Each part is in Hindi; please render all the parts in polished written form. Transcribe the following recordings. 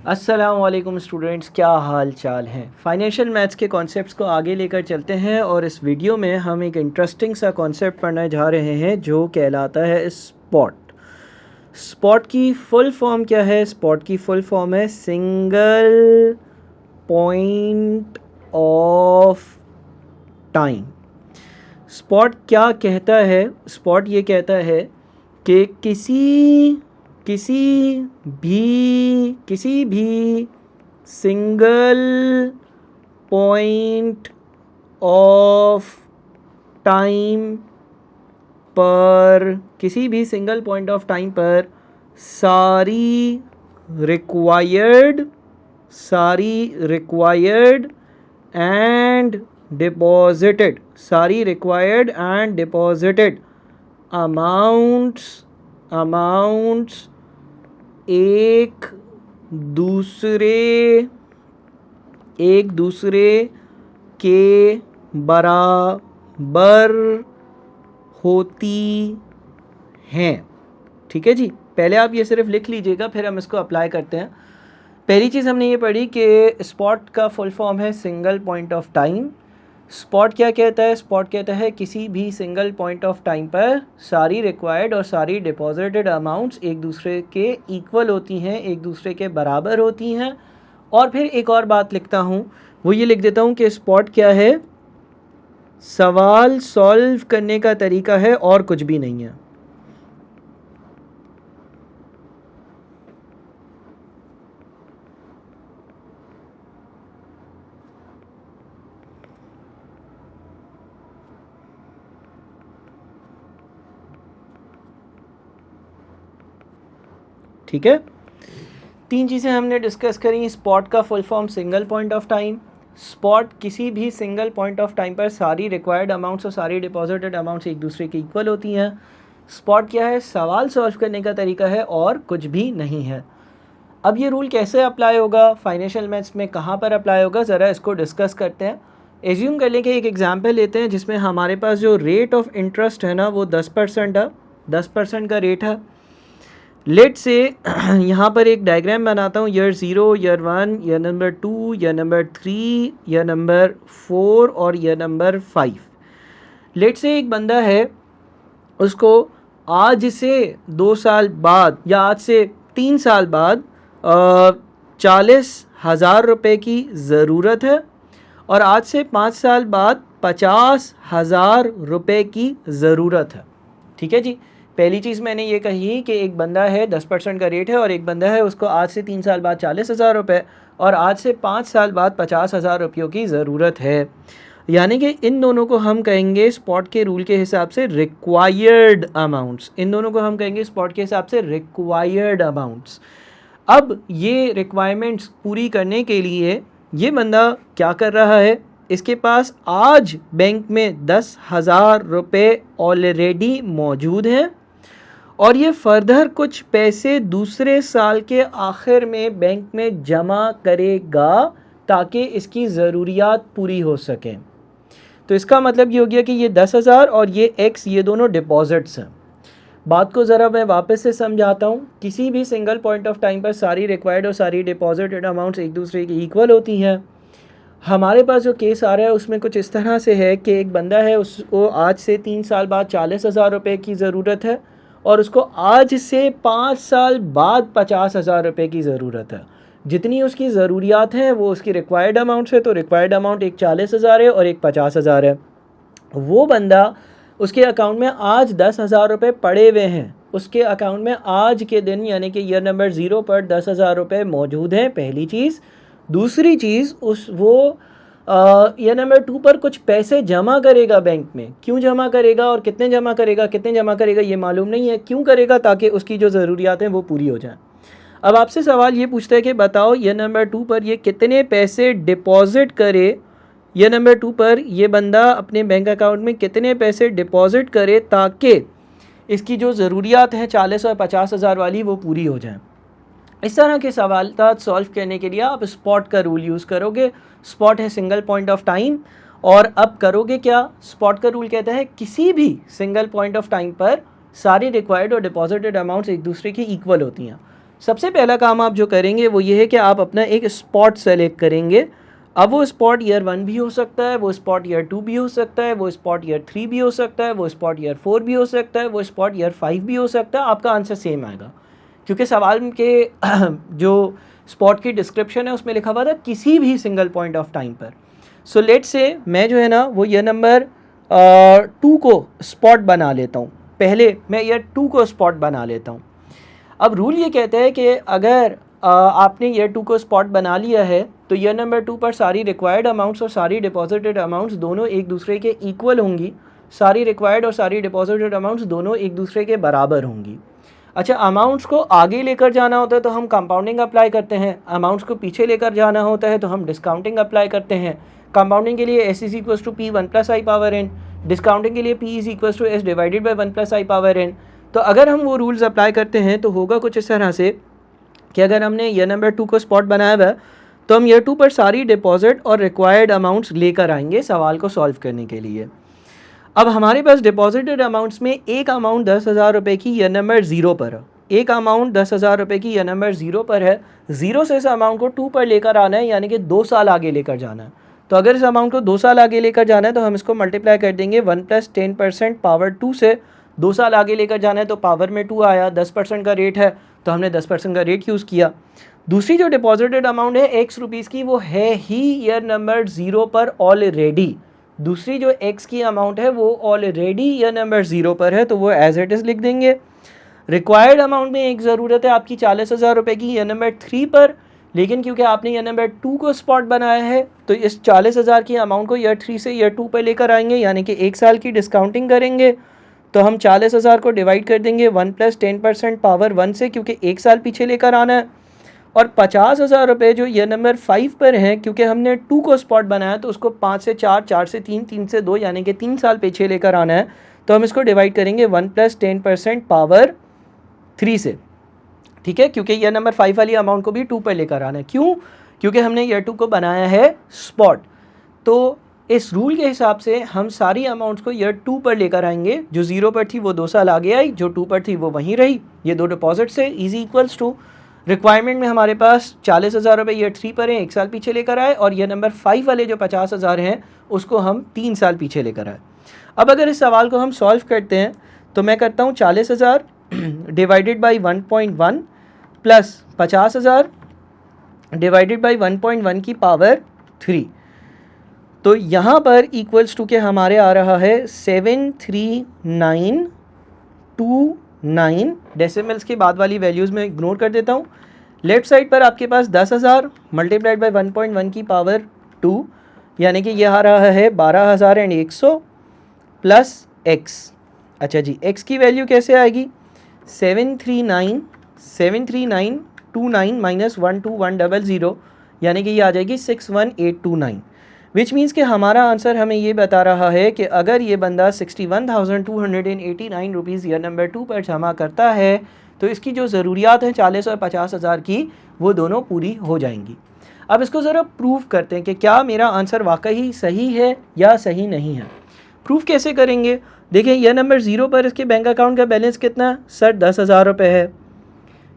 अस्सलाम वालेकुम स्टूडेंट्स, क्या हाल चाल हैं। फाइनेंशियल मैथ्स के कॉन्सेप्ट्स को आगे लेकर चलते हैं और इस वीडियो में हम एक इंटरेस्टिंग सा कॉन्सेप्ट पढ़ने जा रहे हैं जो कहलाता है स्पॉट। स्पॉट की फुल फॉर्म क्या है? स्पॉट की फुल फॉर्म है single point of time. Spot क्या कहता है? स्पॉट ये कहता है कि किसी भी सिंगल पॉइंट ऑफ टाइम पर सारी रिक्वायर्ड एंड डिपॉजिटेड अमाउंट्स एक दूसरे के बराबर होती हैं। ठीक है जी, पहले आप ये सिर्फ लिख लीजिएगा, फिर हम इसको अप्लाई करते हैं। पहली चीज़ हमने ये पढ़ी कि स्पॉट का फुल फॉर्म है single point of time. Spot क्या कहता है? स्पॉट कहता है किसी भी सिंगल पॉइंट ऑफ टाइम पर सारी रिक्वायर्ड और सारी डिपॉजिटेड अमाउंट्स एक दूसरे के इक्वल होती हैं, एक दूसरे के बराबर होती हैं। और फिर एक और बात लिखता हूँ, वो ये लिख देता हूँ कि स्पॉट क्या है? सवाल सॉल्व करने का तरीका है और कुछ भी नहीं है। ठीक है, तीन चीज़ें हमने डिस्कस करी। स्पॉट का full form single point of time. Spot किसी भी सिंगल पॉइंट ऑफ टाइम पर सारी रिक्वायर्ड अमाउंट्स और सारी डिपॉजिटेड अमाउंट्स एक दूसरे के इक्वल होती हैं। स्पॉट क्या है? सवाल सॉल्व करने का तरीका है और कुछ भी नहीं है। अब ये रूल कैसे अप्लाई होगा, फाइनेंशियल मैथ्स में कहाँ पर अप्लाई होगा, ज़रा इसको डिस्कस करते हैं। एज्यूम कर लें कि एक एग्जाम्पल लेते हैं जिसमें हमारे पास जो रेट ऑफ इंटरेस्ट है ना वो 10% है। 10% का रेट है। लेट से यहाँ पर एक डायग्राम बनाता हूँ, year 0, year 1, year number 2, year number 3, year number 4 और ईयर नंबर 5। लेट से एक बंदा है, उसको आज से 2 साल बाद या आज से 3 साल बाद 40,000 रुपये की ज़रूरत है और आज से 5 साल बाद 50,000 रुपये की ज़रूरत है। ठीक है जी, पहली चीज़ मैंने ये कही कि एक बंदा है, 10% का रेट है, और एक बंदा है उसको आज से 3 साल बाद 40,000 रुपये और आज से 5 साल बाद 50,000 रुपयों की ज़रूरत है। यानी कि इन दोनों को हम कहेंगे स्पॉट के रूल के हिसाब से रिक्वायर्ड अमाउंट्स। इन दोनों को हम कहेंगे स्पॉट के हिसाब से रिक्वायर्ड अमाउंट्स। अब ये रिक्वायरमेंट्स पूरी करने के लिए ये बंदा क्या कर रहा है? इसके पास आज बैंक में 10,000 रुपये ऑलरेडी मौजूद हैं और ये फर्दर कुछ पैसे दूसरे साल के आखिर में बैंक में जमा करेगा ताकि इसकी ज़रूरियात पूरी हो सकें। तो इसका मतलब ये हो गया कि ये 10,000 और ये X, ये दोनों डिपॉजिट्स हैं। बात को ज़रा मैं वापस से समझाता हूँ। किसी भी सिंगल पॉइंट ऑफ टाइम पर सारी रिक्वायर्ड और सारी डिपॉजिटेड अमाउंट्स एक दूसरे की इक्वल होती हैं। हमारे पास जो केस आ रहा है उसमें कुछ इस तरह से है कि एक बंदा है, उसको आज से 3 साल बाद 40,000 रुपये की ज़रूरत है और उसको आज से 5 साल बाद 50,000 रुपये की ज़रूरत है। जितनी उसकी ज़रूरियात हैं वो उसकी रिक्वायर्ड अमाउंट्स है, तो रिक्वायर्ड अमाउंट एक 40,000 है और एक 50,000 है। वो बंदा, उसके अकाउंट में आज 10,000 रुपये पड़े हुए हैं। उसके अकाउंट में आज के दिन यानी कि ईयर नंबर 0 पर 10,000 रुपये मौजूद हैं, पहली चीज़। दूसरी चीज़, वो ईयर नंबर 2 पर कुछ पैसे जमा करेगा बैंक में। क्यों जमा करेगा और कितने जमा करेगा ये मालूम नहीं है। क्यों करेगा? ताकि उसकी जो ज़रूरियात हैं वो पूरी हो जाएं। अब आपसे सवाल ये पूछता है कि बताओ ईयर नंबर 2 पर ये कितने पैसे डिपॉजिट करे। ईयर नंबर 2 पर ये बंदा अपने बैंक अकाउंट में कितने पैसे डिपॉजिट करे ताकि इसकी जो ज़रूरियात हैं 40 और 50,000 वाली वो पूरी हो जाएं। इस तरह के सवाल सॉल्व करने के लिए आप स्पॉट का रूल यूज़ करोगे। स्पॉट है सिंगल पॉइंट ऑफ टाइम, और अब करोगे क्या? स्पॉट का रूल कहता है किसी भी सिंगल पॉइंट ऑफ टाइम पर सारी रिक्वायर्ड और डिपॉजिटेड अमाउंट्स एक दूसरे की इक्वल होती हैं। सबसे पहला काम आप जो करेंगे वो ये है कि आप अपना एक स्पॉट सेलेक्ट करेंगे। अब वो स्पॉट ईयर 1 भी हो सकता है, वो स्पॉट ईयर 2 भी हो सकता है, वो स्पॉट ईयर 3 भी हो सकता है, वो स्पॉट ईयर 4 भी हो सकता है, वो स्पॉट ईयर 5 भी हो सकता है। आपका आंसर सेम आएगा, क्योंकि सवाल के जो स्पॉट की डिस्क्रिप्शन है उसमें लिखा हुआ था किसी भी सिंगल पॉइंट ऑफ टाइम पर। सो लेट से मैं जो है ना वो ईयर नंबर 2 को स्पॉट बना लेता हूँ। पहले मैं ईयर 2 को स्पॉट बना लेता हूँ। अब रूल ये कहता है कि अगर आपने ईयर 2 को स्पॉट बना लिया है तो ईयर नंबर 2 पर सारी रिक्वायर्ड अमाउंट्स और सारी डिपॉजिटेड अमाउंट्स दोनों एक दूसरे के इक्वल होंगी। सारी रिक्वायर्ड और सारी डिपॉजिटेड अमाउंट्स दोनों एक दूसरे के बराबर होंगी। अच्छा, अमाउंट्स को आगे लेकर जाना होता है तो हम कंपाउंडिंग अप्लाई करते हैं, अमाउंट्स को पीछे लेकर जाना होता है तो हम डिस्काउंटिंग अप्लाई करते हैं। कंपाउंडिंग के लिए S is equal to P 1 + I power n, discounting के लिए P is equal to S divided by 1 + I power n। तो अगर हम वो रूल्स अप्लाई करते हैं तो होगा कुछ इस तरह से कि अगर हमने ईयर नंबर 2 को स्पॉट बनाया हुआ है तो हम ईयर 2 पर सारी डिपॉजिट और रिक्वायर्ड अमाउंट्स लेकर आएंगे सवाल को सॉल्व करने के लिए। अब हमारे पास डिपॉजिटेड अमाउंट्स में एक अमाउंट 10,000 रुपये की ईयर नंबर 0 पर है। एक अमाउंट 10,000 रुपये की ईयर नंबर 0 पर है। 0 से इस अमाउंट को 2 पर लेकर आना है, यानी कि 2 साल आगे लेकर जाना है। तो अगर इस अमाउंट को 2 साल आगे लेकर जाना है तो हम इसको मल्टीप्लाई कर देंगे 1 + 10% पावर 2 से। 2 साल आगे लेकर जाना है तो पावर में 2 आया, 10% का रेट है तो हमने 10% का रेट यूज़ किया। दूसरी जो डिपॉजिटेड अमाउंट है x रुपीज़ की, वो है ही ईयर नंबर 0 पर ऑलरेडी। दूसरी जो x की अमाउंट है वो ऑलरेडी ईयर नंबर 0 पर है तो वो एज इट इज़ लिख देंगे। रिक्वायर्ड अमाउंट में एक ज़रूरत है आपकी 40,000 रुपये की ईयर नंबर 3 पर, लेकिन क्योंकि आपने ईयर नंबर 2 को स्पॉट बनाया है तो इस 40,000 की अमाउंट को ईयर 3 से ईयर 2 पर लेकर आएंगे, यानी कि 1 साल की डिस्काउंटिंग करेंगे। तो हम 40,000 को डिवाइड कर देंगे 1 + 10% पावर 1 से, क्योंकि 1 साल पीछे लेकर आना है। और 50,000 रुपये जो ईयर नंबर 5 पर हैं, क्योंकि हमने 2 को स्पॉट बनाया तो उसको 5 से 4, 4 से 3, 3 से 2 यानी कि 3 साल पीछे लेकर आना है। तो हम इसको डिवाइड करेंगे 1 + 10% पावर 3 से, ठीक है, क्योंकि ईयर नंबर 5 वाली अमाउंट को भी 2 पर लेकर आना है। क्यों? क्योंकि हमने ईयर 2 को बनाया है स्पॉट। तो इस रूल के हिसाब से हम सारी अमाउंट्स को ईयर 2 पर लेकर आएंगे। जो 0 पर थी वो 2 साल आगे आई, जो 2 पर थी वो वहीं रही। ये दो डिपॉजिट से इजी इक्वल्स टू रिक्वायरमेंट में हमारे पास 40,000 रुपये ईयर 3 पर हैं, 1 साल पीछे लेकर आए, और ईयर नंबर 5 वाले जो 50,000 हैं उसको हम 3 साल पीछे लेकर आए। अब अगर इस सवाल को हम सॉल्व करते हैं तो मैं करता हूँ 40,000 divided by 1.1 plus 50,000 divided by 1.1 की पावर 3। तो यहाँ पर इक्वल्स टू के हमारे आ रहा है 73929। डेसिमल्स के बाद वाली वैल्यूज़ में इग्नोर कर देता हूँ। लेफ्ट साइड पर आपके पास 10,000 मल्टीप्लाइड बाई 1.1 की पावर 2, यानी कि यह आ रहा है 12,100 प्लस x। अच्छा जी, x की वैल्यू कैसे आएगी? 73929 माइनस 12100, यानी कि ये आ जाएगी 61829। विच मीन्स कि हमारा आंसर हमें ये बता रहा है कि अगर ये बंदा 61,289 रुपीज़ ईयर नंबर 2 पर जमा करता है तो इसकी जो ज़रूरियात हैं 40 और 50,000 की, वो दोनों पूरी हो जाएंगी। अब इसको ज़रा प्रूव करते हैं कि क्या मेरा आंसर वाकई सही है या सही नहीं है। प्रूफ कैसे करेंगे? देखिए, ईयर नंबर 0 पर इसके बैंक अकाउंट का बैलेंस कितना है? सर 10,000 रुपये है।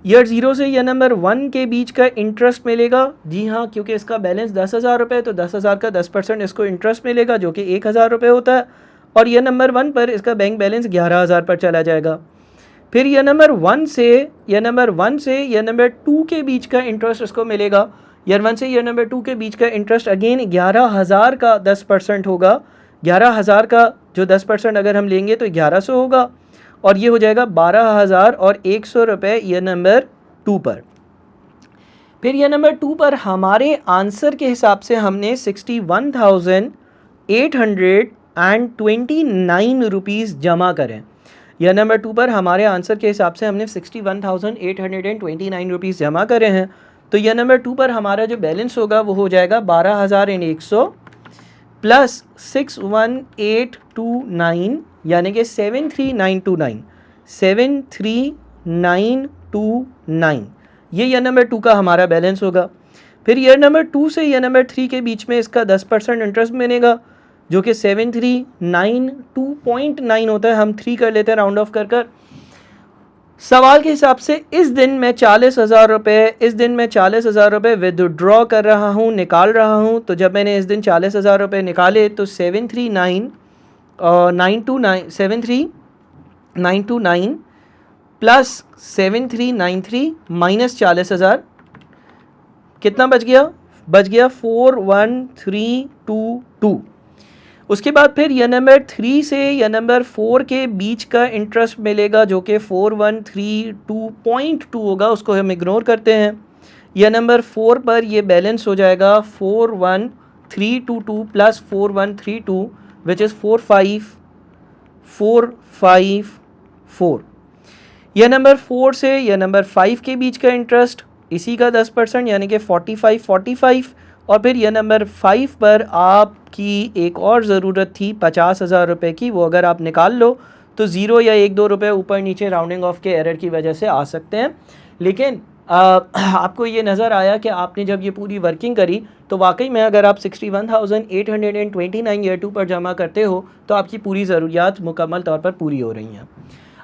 ईयर 0 से ईयर नंबर 1 के बीच का इंटरेस्ट मिलेगा। जी हाँ, क्योंकि इसका बैलेंस 10,000 रुपये, तो 10,000 का 10% इसको इंटरेस्ट मिलेगा जो कि 1,000 रुपये होता है। और ईयर नंबर 1 पर इसका बैंक बैलेंस 11,000 पर चला जाएगा। फिर ईयर नंबर 1 से ईयर नंबर 2 के बीच का इंटरेस्ट इसको मिलेगा। ईयर 1 से ईयर नंबर 2 के बीच का इंटरेस्ट अगेन 11,000 का 10% होगा। 11,000 का जो 10% अगर हम लेंगे तो 1100 होगा, और ये हो जाएगा 12,100 रुपये ईयर नंबर 2 पर। फिर ईयर नंबर 2 पर हमारे आंसर के हिसाब से हमने 61,829 रुपीज़ जमा करें। ईयर नंबर 2 पर हमारे आंसर के हिसाब से हमने 61,829 रुपीज़ जमा करे हैं। तो ईयर नंबर 2 पर हमारा जो बैलेंस होगा वो हो जाएगा 12,100 प्लस 61829, यानी कि 73929 ये ईयर नंबर 2 का हमारा बैलेंस होगा। फिर ईयर नंबर 2 से ईयर नंबर 3 के बीच में इसका 10% इंटरेस्ट मिलेगा जो कि 73929 होता है। हम 3 कर लेते हैं राउंड ऑफ कर। सवाल के हिसाब से इस दिन मैं 40,000 रुपये विदड्रॉ कर रहा हूँ, निकाल रहा हूँ। तो जब मैंने इस दिन 40,000 रुपये निकाले तो 73929 प्लस 7393 माइनस 40,000 कितना बच गया? 41322। उसके बाद फिर यह नंबर 3 से यह नंबर 4 के बीच का इंटरेस्ट मिलेगा जो कि 4132.2 होगा, उसको हम इग्नोर करते हैं। यह नंबर 4 पर ये बैलेंस हो जाएगा 41322 प्लस 4132 विच इज़ 45454। यह नंबर 4 से यह नंबर 5 के बीच का इंटरेस्ट, इसी का 10% यानी कि 45 और फिर यह नंबर 5 पर आपकी एक और ज़रूरत थी 50,000 रुपये की, वो अगर आप निकाल लो तो 0 या 1-2 रुपये ऊपर नीचे राउंडिंग ऑफ के एरर की वजह से आ सकते हैं। लेकिन आपको ये नज़र आया कि आपने जब ये पूरी वर्किंग करी तो वाकई में अगर आप 61,829 ईयर 2 पर जमा करते हो तो आपकी पूरी ज़रूरियात मुकम्मल तौर पर पूरी हो रही हैं।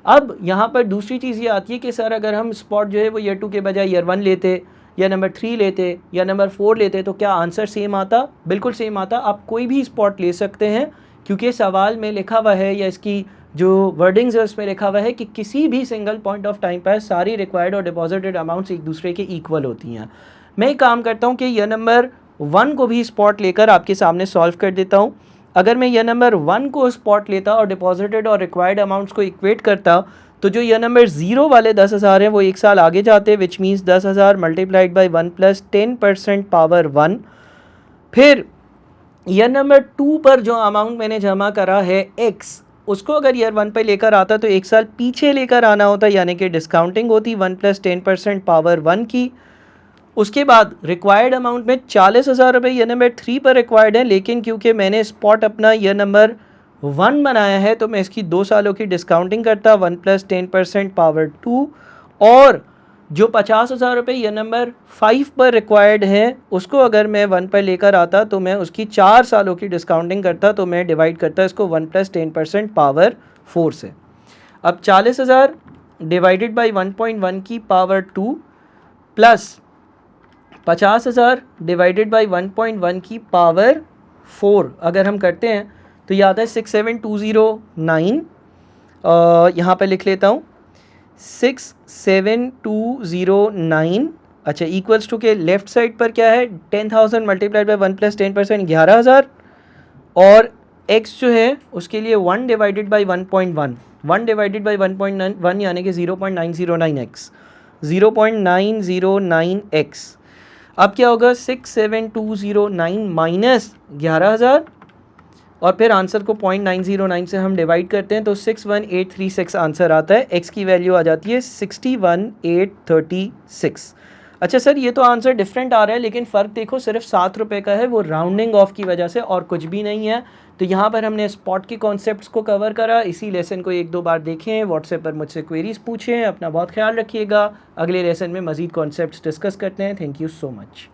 अब यहाँ पर दूसरी चीज़ ये आती है कि सर अगर हम स्पॉट जो है वो ईयर 2 के बजाय ईयर 1 लेते या नंबर 3 लेते या नंबर 4 लेते तो क्या आंसर सेम आता? बिल्कुल सेम आता। आप कोई भी स्पॉट ले सकते हैं क्योंकि सवाल में लिखा हुआ है या इसकी जो वर्डिंग्स है उसमें लिखा हुआ है कि किसी भी सिंगल पॉइंट ऑफ टाइम पर सारी रिक्वायर्ड और डिपॉजिटेड अमाउंट्स एक दूसरे के इक्वल होती हैं। मैं एक काम करता हूँ कि यह नंबर 1 को भी स्पॉट लेकर आपके सामने सॉल्व कर देता हूँ। अगर मैं यह नंबर 1 को स्पॉट लेता और डिपॉजिटेड और रिक्वायर्ड अमाउंट्स को इक्वेट करता तो जो यह नंबर 0 वाले 10,000 हैं वो एक साल आगे जाते, which means 10,000 multiplied by 1 plus 10% power 1। फिर यह नंबर 2 पर जो अमाउंट मैंने जमा करा है x, उसको अगर ईयर 1 पे लेकर आता तो एक साल पीछे लेकर आना होता, यानी कि डिस्काउंटिंग होती 1 प्लस 10% पावर 1 की। उसके बाद रिक्वायर्ड अमाउंट में 40,000 रुपये यह नंबर 3 पर रिक्वायर्ड है, लेकिन क्योंकि मैंने स्पॉट अपना यह नंबर 1 बनाया है तो मैं इसकी 2 सालों की डिस्काउंटिंग करता 1 प्लस 10% पावर 2, और जो 50,000 रुपये यह नंबर 5 पर रिक्वायर्ड है उसको अगर मैं 1 पर लेकर आता तो मैं उसकी 4 सालों की डिस्काउंटिंग करता, तो मैं डिवाइड करता इसको 1 प्लस 10% पावर 4 से। अब 40,000 डिवाइडेड बाई 1.1 की पावर 2 प्लस 50,000 डिवाइडेड बाई 1.1 की पावर 4 अगर हम करते हैं तो ये आता है 67209। यहाँ पे लिख लेता हूँ 67209। अच्छा, इक्वल्स टू के लेफ्ट साइड पर क्या है 10,000 मल्टीप्लाइड बाई 1 प्लस 10% 11,000, और x जो है उसके लिए 1 डिवाइडेड बाई 1.1, 1 डिवाइडेड बाई 1.1 यानी कि 0.909x, 0.909x। अब क्या होगा 67209 माइनस 11,000 और फिर आंसर को 0.909 से हम डिवाइड करते हैं तो 61836 आंसर आता है। x की वैल्यू आ जाती है 61836। अच्छा सर ये तो आंसर डिफरेंट आ रहा है, लेकिन फ़र्क देखो सिर्फ 7 रुपये का है, वो राउंडिंग ऑफ की वजह से और कुछ भी नहीं है। तो यहाँ पर हमने स्पॉट के कॉन्सेप्ट्स को कवर करा। इसी लेसन को 1-2 बार देखें, व्हाट्सएप पर मुझसे क्वेरीज पूछें। अपना बहुत ख्याल रखिएगा। अगले लेसन में मज़ीद कॉन्सेप्ट्स डिस्कस करते हैं। Thank you so much.